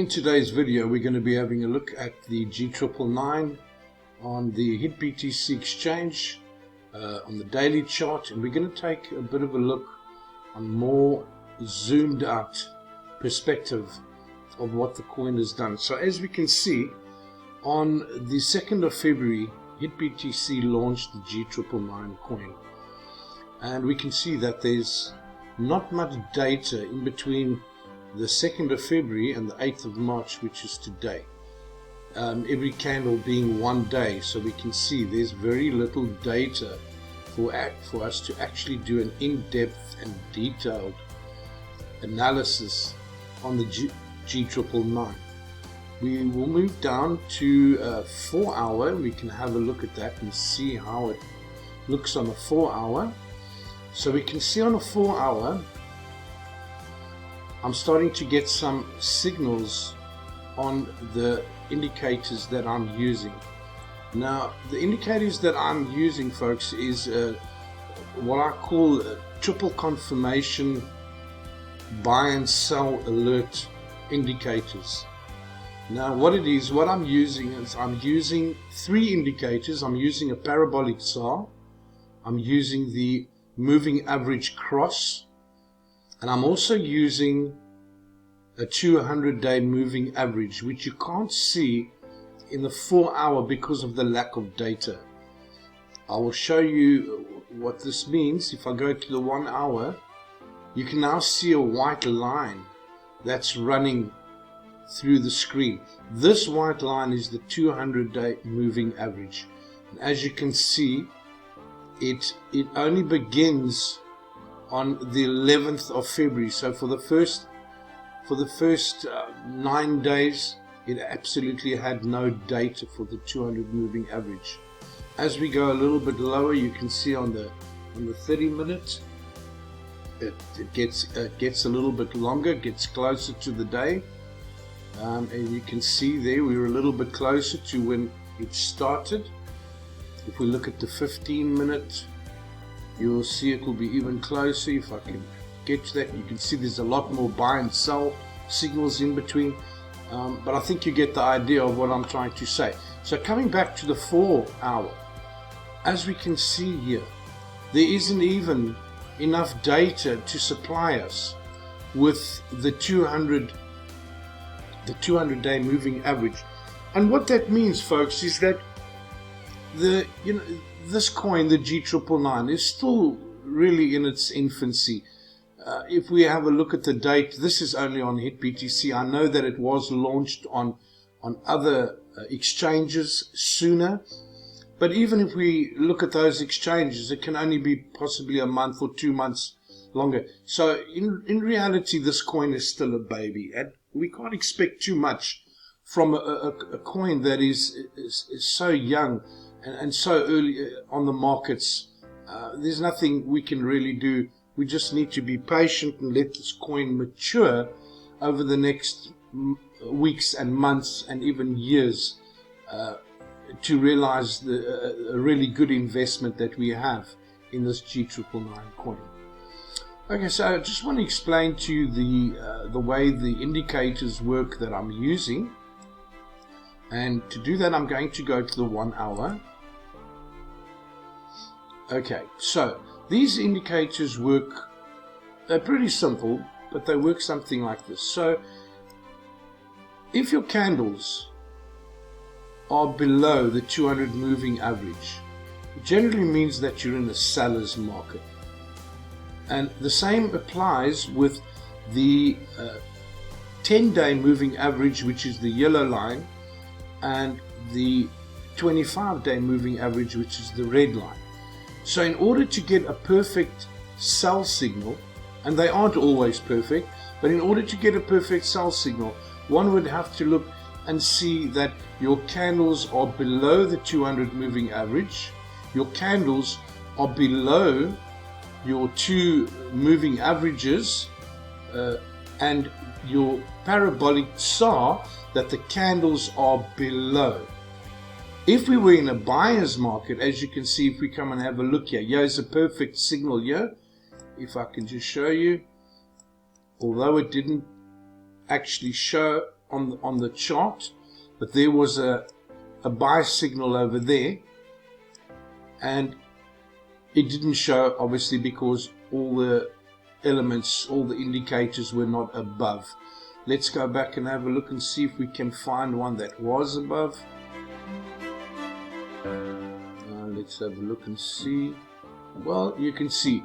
In today's video, we're going to be having a look at the G999 on the HIT BTC exchange on the daily chart, and we're going to take a bit of a look on more zoomed out perspective of what the coin has done. So as we can see, on the 2nd of February, HIT BTC launched the G999 coin, and we can see that there's not much data in between the 2nd of February and the 8th of March, which is today. Every candle being one day, so we can see there's very little data for us to actually do an in-depth and detailed analysis on the G999. We will move down to 4 hour. We can have a look at that and see how it looks on a 4 hour. So we can see on a 4 hour, I'm starting to get some signals on the indicators that I'm using. Now, the indicators that I'm using, folks, is what I call triple confirmation buy and sell alert indicators. Now, what it is, what I'm using is I'm using 3 indicators. I'm using a parabolic SAR, I'm using the moving average cross, and I'm also using a 200-day moving average, which you can't see in the 4 hour because of the lack of data. I will show you what this means. If I go to the 1 hour, you can now see a white line that's running through the screen. This white line is the 200-day moving average. And as you can see, it only begins on the 11th of February. So for the first 9 days, it absolutely had no data for the 200 moving average. As we go a little bit lower, you can see on the 30 minutes, it gets a little bit longer, gets closer to the day, and you can see there we were a little bit closer to when it started. If we look at the 15-minute, you'll see it will be even closer. If I can get to that, you can see there's a lot more buy and sell signals in between, but I think you get the idea of what I'm trying to say. So coming back to the 4 hour, as we can see here, there isn't even enough data to supply us with the 200-day moving average. And what that means, folks, is that this coin, the G999, is still really in its infancy. If we have a look at the date, this is only on HIT BTC. I know that it was launched on other exchanges sooner, but even if we look at those exchanges, it can only be possibly a month or 2 months longer. So in reality, this coin is still a baby, and we can't expect too much from a coin that is so young and so early on the markets. There's nothing we can really do. We just need to be patient and let this coin mature over the next weeks and months and even years to realize a really good investment that we have in this G999 coin. Okay, so I just want to explain to you the way the indicators work that I'm using. And to do that, I'm going to go to the 1 hour. Okay, so these indicators work, they're pretty simple, but they work something like this. So if your candles are below the 200 moving average, it generally means that you're in a seller's market. And the same applies with the 10-day moving average, which is the yellow line, and the 25-day moving average, which is the red line. So in order to get a perfect sell signal, and they aren't always perfect, but in order to get a perfect sell signal, one would have to look and see that your candles are below the 200 moving average, your candles are below your 2 moving averages, and your parabolic SAR, that the candles are below. If we were in a buyer's market, as you can see, if we come and have a look here, here's a perfect signal here. If I can just show you, although it didn't actually show on the chart, but there was a buy signal over there, and it didn't show, obviously, because all the elements, all the indicators were not above. Let's go back and have a look and see if we can find one that was above. Let's have a look and see. Well, you can see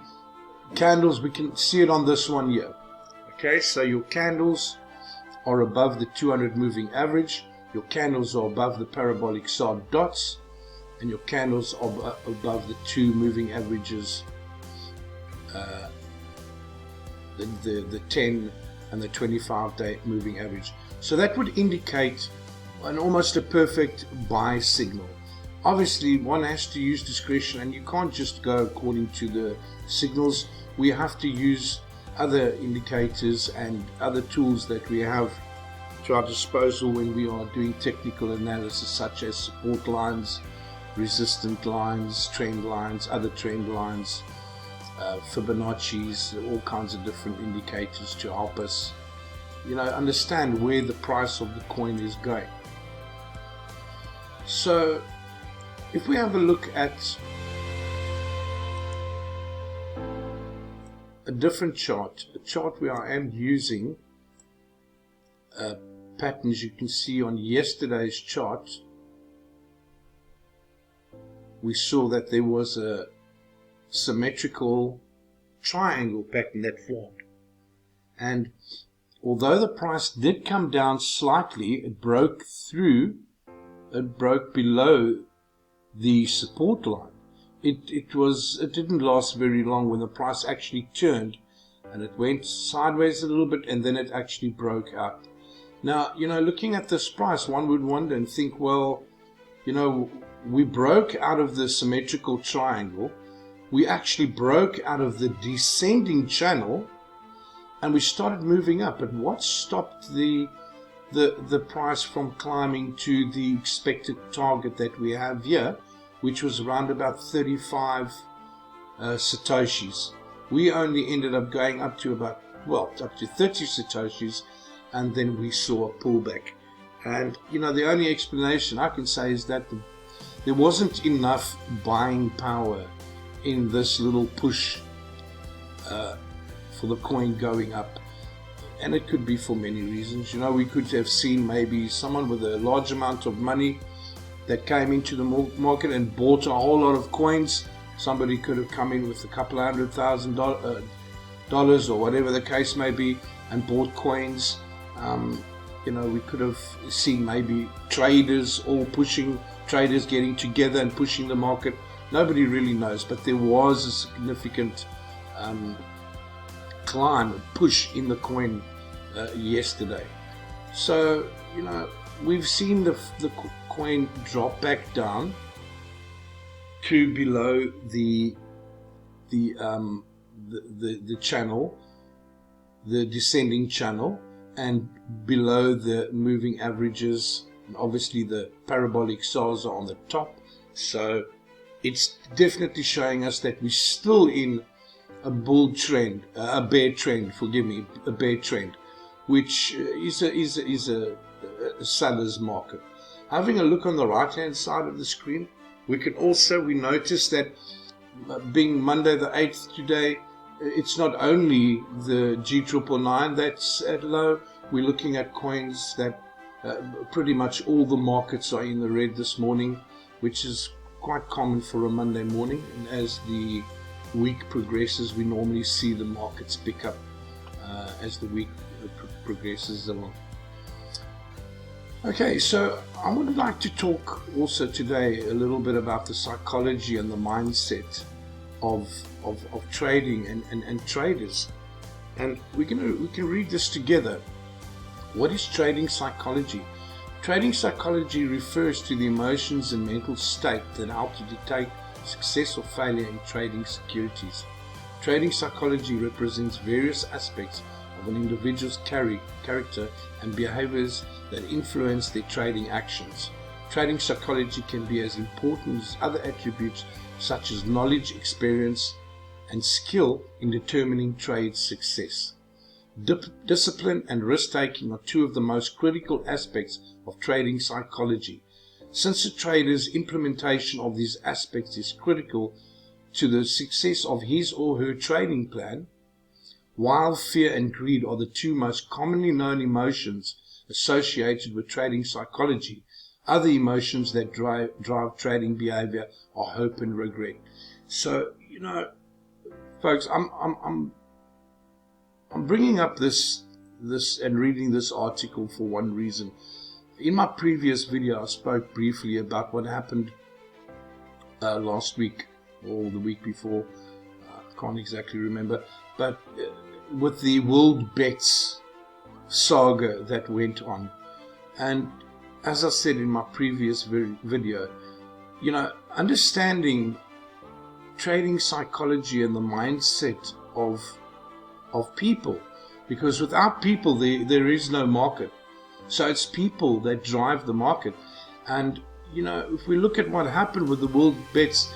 candles, we can see it on this one here. Okay, so your candles are above the 200 moving average, your candles are above the parabolic SAR dots, and your candles are above the 2 moving averages, the 10 and the 25-day moving average. So that would indicate almost a perfect buy signal. Obviously, one has to use discretion, and you can't just go according to the signals. We have to use other indicators and other tools that we have to our disposal when we are doing technical analysis, such as support lines, resistant lines, trend lines, other trend lines, Fibonacci's, all kinds of different indicators to help us, understand where the price of the coin is going. So if we have a look at a different chart, a chart where I am using patterns, you can see on yesterday's chart, we saw that there was a symmetrical triangle pattern that formed. And although the price did come down slightly, it broke below the support line. It didn't last very long when the price actually turned, and it went sideways a little bit, and then it actually broke out. Now, looking at this price, one would wonder and think, well, we broke out of the symmetrical triangle, we actually broke out of the descending channel, and we started moving up. But what stopped the price from climbing to the expected target that we have here, which was around about 35 satoshis? We only ended up going up to up to 30 satoshis, and then we saw a pullback. And the only explanation I can say is that there wasn't enough buying power in this little push for the coin going up. And it could be for many reasons. We could have seen maybe someone with a large amount of money that came into the market and bought a whole lot of coins. Somebody could have come in with a couple of $100,000 or whatever the case may be and bought coins. We could have seen maybe traders getting together and pushing the market. Nobody really knows, but there was a significant climb, push in the coin yesterday. So we've seen the coin drop back down to below the channel, the descending channel, and below the moving averages. And obviously the parabolic SARs are on the top, so it's definitely showing us that we're still in a bear trend, which is a seller's market. Having a look on the right hand side of the screen, we notice that being Monday the 8th today, it's not only the G999 that's at low. We're looking at coins that pretty much all the markets are in the red this morning, which is quite common for a Monday morning. And as the week progresses, we normally see the markets pick up as the week progresses along. Okay, so I would like to talk also today a little bit about the psychology and the mindset of trading and traders. And we can read this together. What is trading psychology? Trading psychology refers to the emotions and mental state that help to dictate success or failure in trading securities. Trading psychology represents various aspects of an individual's character and behaviors that influence their trading actions. Trading psychology can be as important as other attributes such as knowledge, experience, and skill in determining trade success. Discipline and risk-taking are two of the most critical aspects of trading psychology. Since a trader's implementation of these aspects is critical to the success of his or her trading plan, while fear and greed are the two most commonly known emotions associated with trading psychology, other emotions that drive trading behavior are hope and regret. So, folks, I'm bringing up this and reading this article for one reason. In my previous video, I spoke briefly about what happened last week or the week before. I can't exactly remember, but with the World Bets saga that went on. And as I said in my previous video, understanding trading psychology and the mindset of people, because without people there is no market. So it's people that drive the market. And if we look at what happened with the World Bets,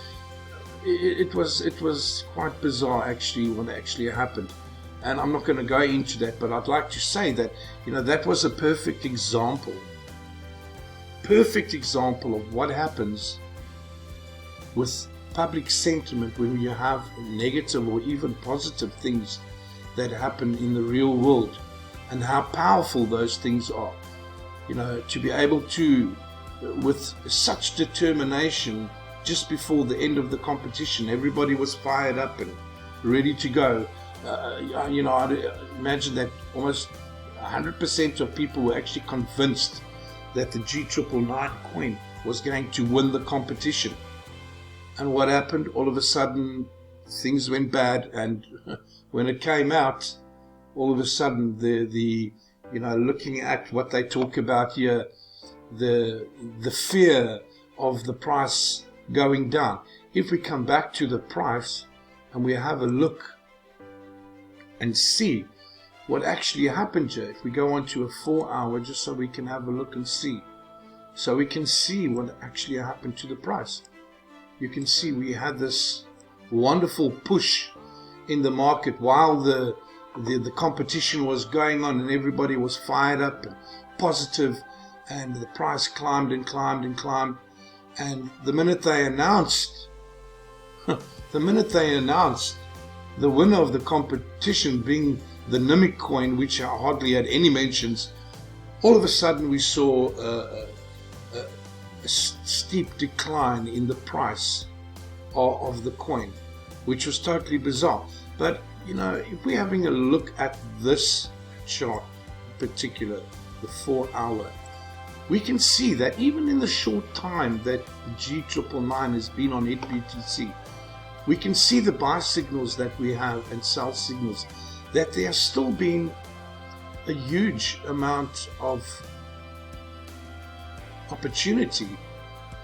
it was quite bizarre actually what actually happened. And I'm not going to go into that, but I'd like to say that that was a perfect example of what happens with public sentiment when you have negative or even positive things that happen in the real world, and how powerful those things are. To be able to, with such determination, just before the end of the competition, everybody was fired up and ready to go. I'd imagine that almost 100% of people were actually convinced that the G999 coin was going to win the competition. And what happened? All of a sudden, things went bad, and when it came out, all of a sudden, the looking at what they talk about here, the fear of the price going down. If we come back to the price and we have a look and see what actually happened here, if we go on to a 4-hour, just so we can have a look and see, so we can see what actually happened to the price. You can see we had this wonderful push in the market while the competition was going on, and everybody was fired up and positive, and the price climbed and climbed and climbed. And the minute they announced the winner of the competition being the Nimic coin, which hardly had any mentions, all of a sudden we saw a steep decline in the price of the coin, which was totally bizarre. But if we're having a look at this chart in particular, the 4-hour, we can see that even in the short time that the G999 has been on HBTC, we can see the buy signals that we have and sell signals, that there has still been a huge amount of opportunity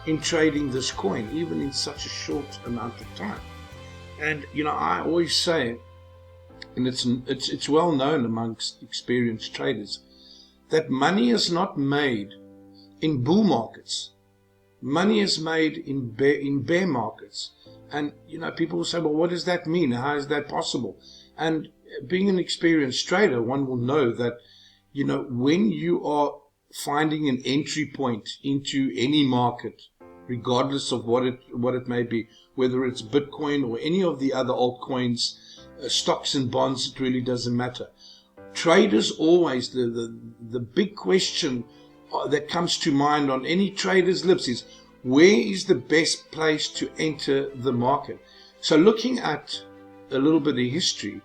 in trading this coin, even in such a short amount of time. And I always say, and it's well known amongst experienced traders, that money is not made in bull markets. Money is made in bear markets. And people will say, well, what does that mean? How is that possible? And being an experienced trader, one will know that when you are finding an entry point into any market, regardless of what it may be, whether it's Bitcoin or any of the other altcoins, stocks and bonds, it really doesn't matter. Traders always, the big question that comes to mind on any trader's lips is, where is the best place to enter the market? So looking at a little bit of history,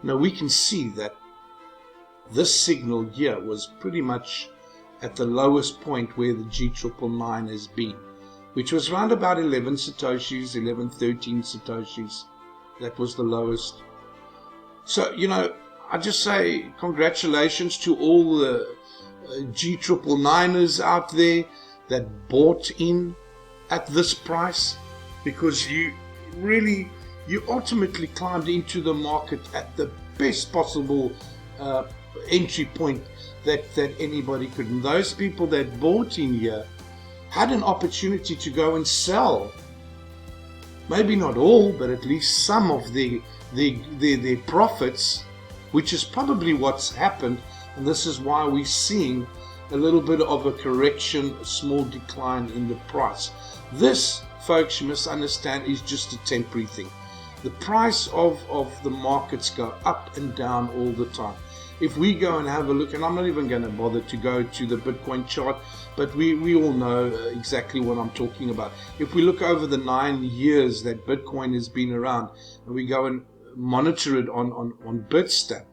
now we can see that this signal here was pretty much at the lowest point where the G999 has been, which was around about 11 satoshis, 11, 13 satoshis. That was the lowest. So, I just say congratulations to all the G999ers out there that bought in at this price, because you ultimately climbed into the market at the best possible entry point that anybody could. And those people that bought in here had an opportunity to go and sell, maybe not all, but at least some of their profits which is probably what's happened, and this is why we're seeing a little bit of a correction, a small decline in the price. This, folks, you must understand, is just a temporary thing. The price of the markets go up and down all the time. If we go and have a look, and I'm not even going to bother to go to the Bitcoin chart, but we all know exactly what I'm talking about. If we look over the 9 years that Bitcoin has been around, and we go and monitor it on Bitstamp,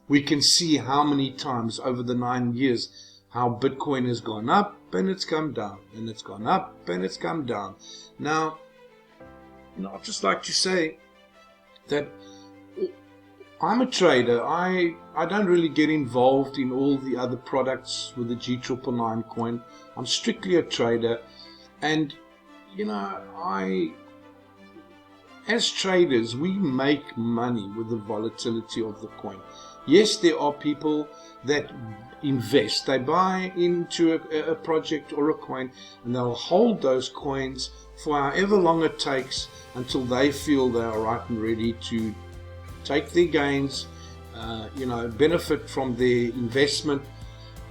we can see how many times over the 9 years how Bitcoin has gone up and it's come down, and it's gone up and it's come down. Now, I'd just like to say that I'm a trader. I don't really get involved in all the other products with the G999 coin. I'm strictly a trader, and as traders, we make money with the volatility of the coin. Yes, there are people that invest. They buy into a project or a coin, and they'll hold those coins for however long it takes until they feel they are right and ready to take their gains, benefit from their investment.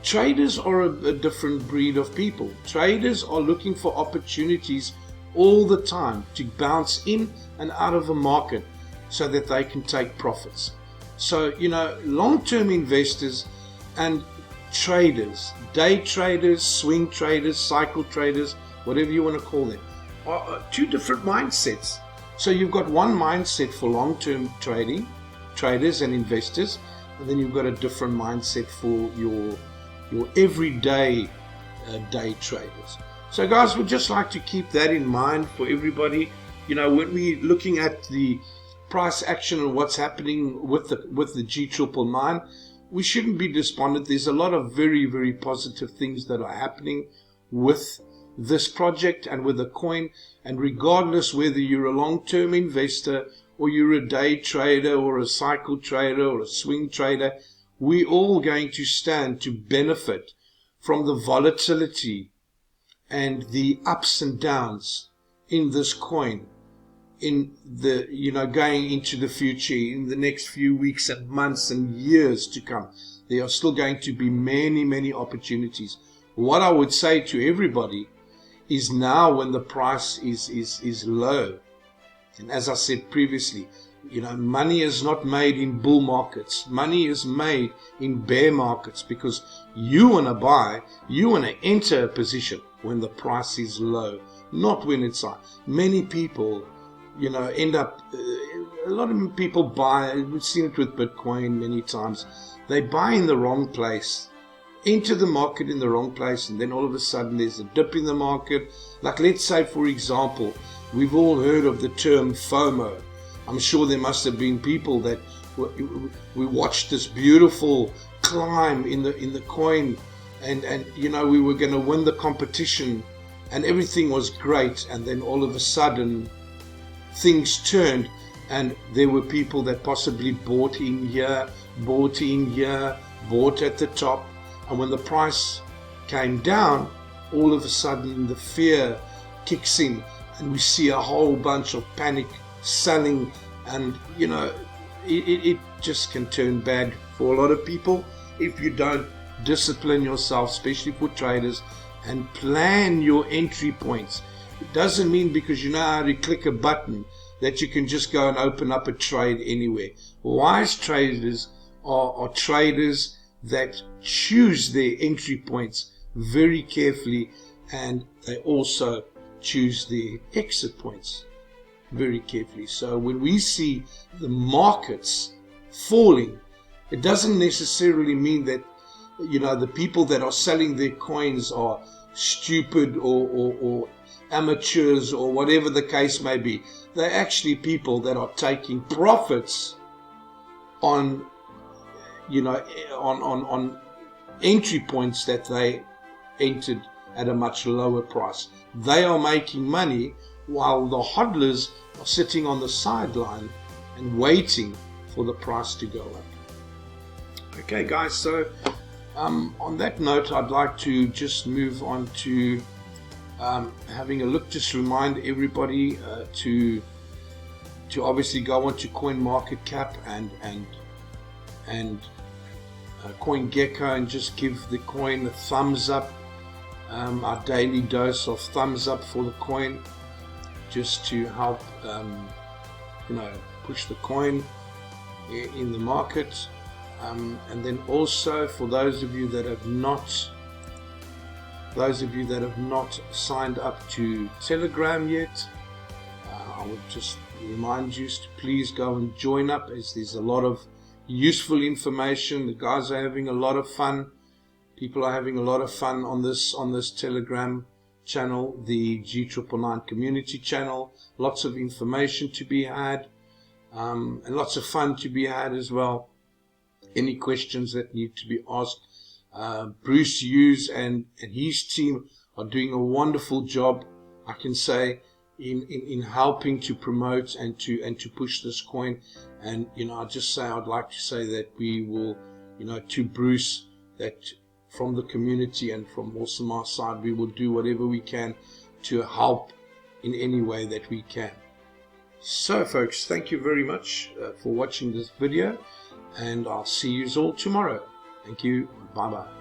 Traders are a different breed of people. Traders are looking for opportunities all the time to bounce in and out of a market so that they can take profits. So, long-term investors and traders, day traders, swing traders, cycle traders, whatever you want to call them, are two different mindsets. So you've got one mindset for long-term trading, traders and investors, and then you've got a different mindset for your everyday day traders. So guys, we'd just like to keep that in mind for everybody. When we're looking at the price action and what's happening with the G999, we shouldn't be despondent. There's a lot of very, very positive things that are happening with this project and with the coin, and regardless whether you're a long-term investor or you're a day trader or a cycle trader or a swing trader, we're all going to stand to benefit from the volatility and the ups and downs in this coin in the going into the future, in the next few weeks and months and years to come. There are still going to be many, many opportunities. What I would say to everybody is, now when the price is low, and as I said previously, money is not made in bull markets. Money is made in bear markets, because you want to buy, you want to enter a position when the price is low, not when it's high. Many people end up, a lot of people buy, we've seen it with Bitcoin many times, they buy in the wrong place, enter the market in the wrong place, and then all of a sudden there's a dip in the market. Like, let's say, for example, we've all heard of the term FOMO. I'm sure there must have been people that we watched this beautiful climb in the coin, and we were going to win the competition and everything was great, and then all of a sudden things turned, and there were people that possibly bought in here, bought at the top, and when the price came down, all of a sudden the fear kicks in, and we see a whole bunch of panic selling, and it just can turn bad for a lot of people if you don't discipline yourself, especially for traders, and plan your entry points. It doesn't mean because you know how to click a button that you can just go and open up a trade anywhere. Wise traders are traders that choose their entry points very carefully, and they also choose their exit points very carefully. So when we see the markets falling, it doesn't necessarily mean that the people that are selling their coins are stupid or amateurs or whatever the case may be. They're actually people that are taking profits on on entry points that they entered at a much lower price. They are making money while the hodlers are sitting on the sideline and waiting for the price to go up. Okay guys, so on that note, I'd like to just move on to having a look. Just remind everybody to obviously go on to CoinMarketCap and and CoinGecko and just give the coin a thumbs up, our daily dose of thumbs up for the coin, just to help push the coin in the market. And then also, for those of you that have not signed up to Telegram yet, I would just remind you to please go and join up, as there's a lot of useful information. The guys are having a lot of fun. People are having a lot of fun on this Telegram channel, the G999 community channel. Lots of information to be had, and lots of fun to be had as well. Any questions that need to be asked, Bruce Hughes and his team are doing a wonderful job, I can say, in helping to promote and to push this coin. And I'd like to say that we will, to Bruce, that from the community and from also my side, we will do whatever we can to help in any way that we can. So folks, thank you very much for watching this video, and I'll see you all tomorrow. Thank you. Bye bye.